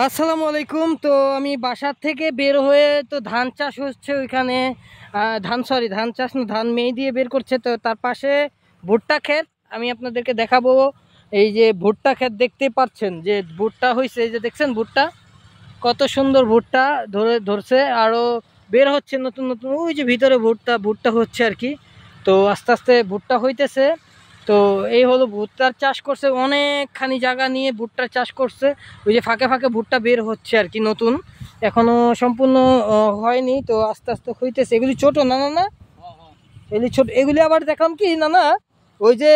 আসসালামু আলাইকুম। তো আমি বাসার থেকে বের হয়ে তো ধান চাষ হচ্ছে ওইখানে, ধান চাষ না, ধান মেয়ে দিয়ে বের করছে। তো তার পাশে ভুট্টা ক্ষেত আমি আপনাদেরকে দেখাবো। এই যে ভুট্টা ক্ষেত দেখতে পাচ্ছেন, যে ভুট্টা হয়েছে, এই যে দেখছেন ভুট্টা কত সুন্দর, ভুট্টা ধরছে আরো বের হচ্ছে নতুন নতুন। ওই যে ভিতরে ভুট্টা হচ্ছে আর কি। তো আস্তে আস্তে ভুট্টা হইতেছে। তো এই হলো ভুট্টার চাষ করছে, অনেকখানি জায়গা নিয়ে ভুট্টার চাষ করছে। ওই যে ফাঁকে ফাঁকে ভুট্টা বের হচ্ছে আর কি, নতুন, এখনো সম্পূর্ণ হয়নি। তো আস্তে আস্তে হইতেছে। এগুলি ছোট না না না, এগুলি ছোট। এগুলি আবার দেখলাম কি না না, ওই যে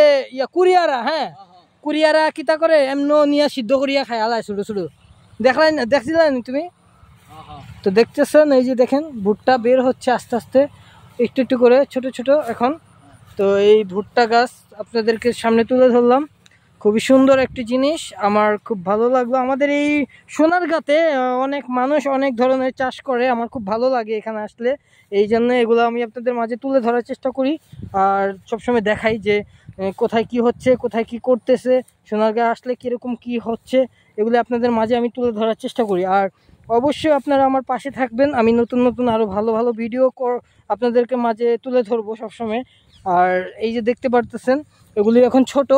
কুরিয়ারা, হ্যাঁ কুরিয়ারা কিতা করে এমন নিয়ে সিদ্ধ করিয়া খায়, আলায় শুধু শুধু দেখছিলেন তুমি? তো দেখতেছেন, এই যে দেখেন ভুট্টা বের হচ্ছে আস্তে আস্তে, একটু একটু করে ছোট ছোট এখন। তো এই ভুট্টা গাছ আপনাদেরকে সামনে তুলে ধরলাম। খুবই সুন্দর একটি জিনিস, আমার খুব ভালো লাগলো। আমাদের এই সোনারগাঁতে অনেক মানুষ অনেক ধরনের চাষ করে, আমার খুব ভালো লাগে এখানে আসলে। এই জন্য এগুলো আমি আপনাদের মাঝে তুলে ধরার চেষ্টা করি, আর সবসময় দেখাই যে কোথায় কি হচ্ছে, কোথায় কি করতেছে, সোনারগাঁ আসলে কীরকম কি হচ্ছে, এগুলো আপনাদের মাঝে আমি তুলে ধরার চেষ্টা করি। আর অবশ্যই আপনারা আমার পাশে থাকবেন, আমি নতুন নতুন আরও ভালো ভালো ভিডিও আপনাদেরকে মাঝে তুলে ধরবো সবসময়। আর এই যে দেখতে পারতেছেন, এগুলি এখন ছোট,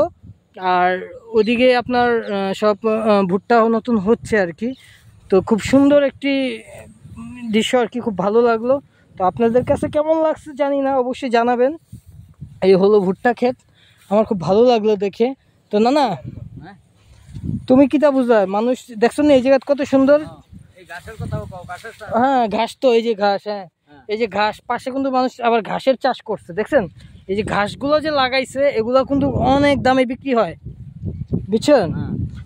আর ওদিকে আপনার সব ভুট্টাও নতুন হচ্ছে আর কি। তো খুব সুন্দর একটি দৃশ্য আর কি, খুব ভালো লাগলো। তো আপনাদের কাছে কেমন লাগছে জানি না, অবশ্যই জানাবেন। এই হলো ভুট্টা ক্ষেত, আমার খুব ভালো লাগলো দেখে। তো না না, তুমি কিতা বুঝায় মানুষ দেখছো না, এই জায়গা কত সুন্দর। হ্যাঁ ঘাস, তো এই যে ঘাস, হ্যাঁ এই যে ঘাস, পাশে কিন্তু মানুষ আবার ঘাসের চাষ করছে, দেখছেন? এই যে ঘাসগুলো যে লাগাইছে, এগুলো কিন্তু অনেক দামে বিক্রি হয়, বুঝছেন?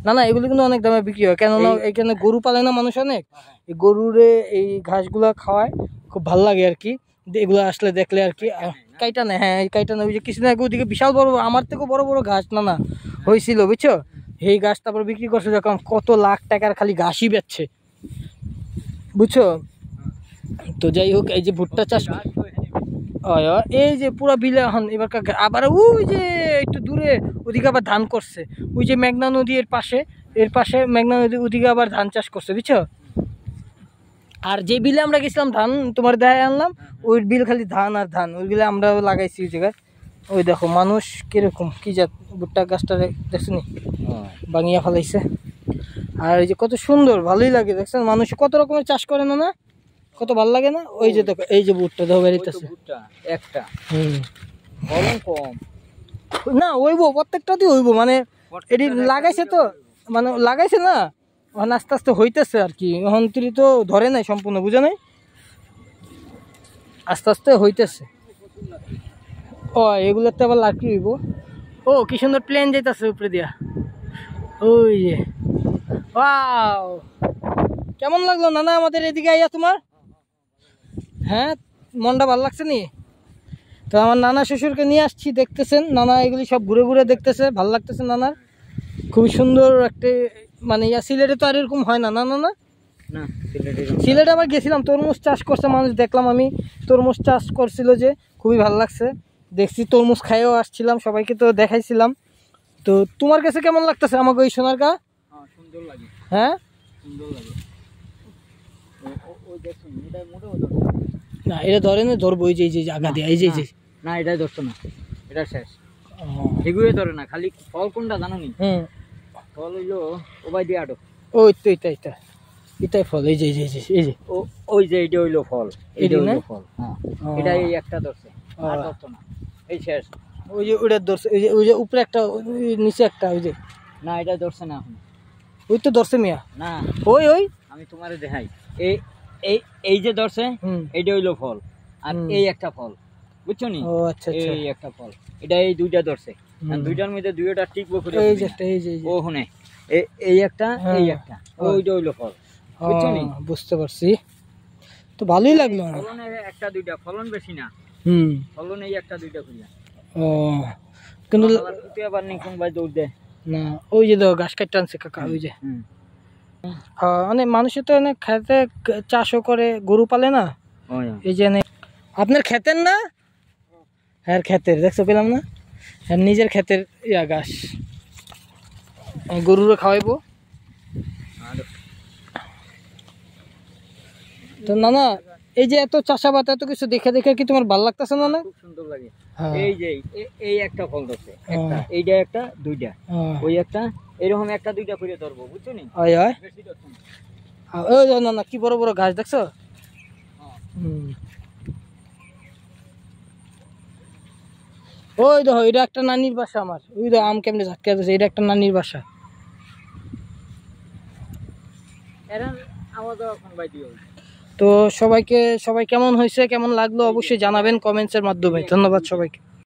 না না, এগুলো কিন্তু অনেক দামে বিক্রি হয়, কেননা এখানে গরু পালে না মানুষ অনেক, এই গরুরে এই ঘাসগুলা খাওয়ায়, খুব ভালো লাগে আর কি এগুলো আসলে দেখলে আর কি। কাইটা নেই, হ্যাঁ এই কাইটা নেই। ওই যে কিছুদিন আগে ওদিকে বিশাল বড়, আমার থেকেও বড় বড় ঘাস না না হয়েছিল, বুঝছো? এই ঘাস তারপর বিক্রি করছে, যখন কত লাখ টাকার খালি ঘাসই বেচছে, বুঝছো? তো যাই হোক, এই যে ভুট্টা চাষ, এই যে পুরো বিলে এখন এবার আবার ওই যে একটু দূরে ওদিকে আবার ধান করছে, ওই যে মেঘনা নদী এর পাশে মেঘনা নদী, ওদিকে আবার ধান চাষ করছে, বুঝছো? আর যে বিলে আমরা গেছিলাম ধান তোমার দেখায় আনলাম, ওই বিল খালি ধান আর ধান, ওই বিলে আমরা লাগাইছি ওই জায়গায়। ওই দেখো মানুষ কিরকম, কি জাত ভুট্টা গাছটা দেখছো নি, ভাঙিয়া ফেলাইছে। আর এই যে কত সুন্দর, ভালোই লাগে, দেখছেন মানুষ কত রকমের চাষ করে না না, কত ভালো লাগে না? ওই যে দেখো, এই যে ভুট্টা দেখো বেরিতেছে একটা, কম না হইব, প্রত্যেকটাতেই হইব, মানে এটি লাগাইছে তো, মানে লাগাইছে না, এখন আস্তে আস্তে হইতেছে আর কি। এখন তুই তো ধরে নাই সম্পূর্ণ, বুঝে নাই, আস্তে আস্তে হইতেছে। ও এগুলোতে আবার লাকি হইব। ও কি সুন্দর প্লেন যাইতেছে উপরে দিয়া, ওই যে ওয়াও, কেমন লাগলো নানা আমাদের এদিকে আইয়া তোমার? হ্যাঁ মনটা ভালো লাগছে নি? তো আমার নানা শ্বশুরকে নিয়ে আসছি, দেখতেছেন নানা এগুলি সব ঘুরে ঘুরে দেখতেছে, ভালো লাগতেছে নানার। খুবই সুন্দর একটা, মানে সিলেটে তো আর এরকম হয় না, না না না, সিলেটে আবার গেছিলাম, তরমুজ চাষ করছে মানুষ, দেখলাম আমি তরমুজ চাষ করছিল, যে খুবই ভালো লাগছে দেখছি। তরমুজ খাইও আসছিলাম, সবাইকে তো দেখাইছিলাম। তো তোমার কাছে কেমন লাগতেছে আমাকে ওই সোনারগাঁ? সুন্দর লাগে, হ্যাঁ সুন্দর লাগে। না এটা ধরে না, ধরবো ওই যে আগা দিয়ে, এই যে না এটাই ধরতো না, এটা শেষ, এগুলোই ধরে না। খালি ফল কোনটা জানো নি? ফল হইলো ওবাই দিয়ে আটো, ওই তো এটাই ফল, এই যে এই যে ওই যে এইটা হইলো ফল, এইটা হইলো ফল, হ্যাঁ এটা এই একটা ধরছে, আর ধরতো না, এই শেষ। ওই যে ওইটা ধরছে, ওই যে উপরে একটা, নিচে একটা, ওই যে না এটা ধরছে না এখন, ওই তো ধরছে মিয়া, না ওই আমি তোমারে দেখাই, এই এই এই যে ধরছে, এইটা হইলো ফল, আর এই একটা ফল, বুঝছো নি? ও আচ্ছা, এই একটা ফল, এটা এই দুইটা ধরছে, আর দুইটার মধ্যে দুইটা টিকবো করে, এই যে একটা, এই যে ও হুনে এই একটা, এই একটা, ওইটা হইলো ফল, বুঝছো নি? বুঝতে পারছি। তো ভালোই লাগলো, ফলন একটা দুইটা, ফলন বেশি না, ফলন এই একটা দুইটা কইলা। ও কিন্তু আবার নি কোন ভাই দৌড় দেয় না, ওই যে দেখো ঘাস কাটতে আনছে কাকা, ওই যে অনেক মানুষের তো অনেক খেতে চাষও করে, গরু পালে না, এই যে আপনার খেতের না, হ্যাঁ খেতের, দেখছো পেলাম না, হ্যাঁ নিজের খেতের ঘাস, গরুরে খাওয়াইবো। তো নানা এই যে এত চাষাবাদ এত কিছু দেখে দেখে কি তোমার ভালো লাগতেছে না? খুব সুন্দর লাগে। হ্যাঁ। এই যে এই একটা ফল ধরছে, একটা এইটা একটা দুইটা, ওই একটা এরকম একটা দুইটা করে ধরবো, বুঝছো নি? হয় হয়। বেশি ধরছো না। ওই না কি বড় বড় ঘাস দেখছো? ওই দেখো এটা একটা নানির বাসা আমার, ওই দেখো আম কেমনে ঝাটকা দিচ্ছে, এটা একটা নানির বাসা। তো সবাই কেমন হয়েছে কেমন লাগলো অবশ্যই জানাবেন কমেন্টসের মাধ্যমে। ধন্যবাদ সবাইকে।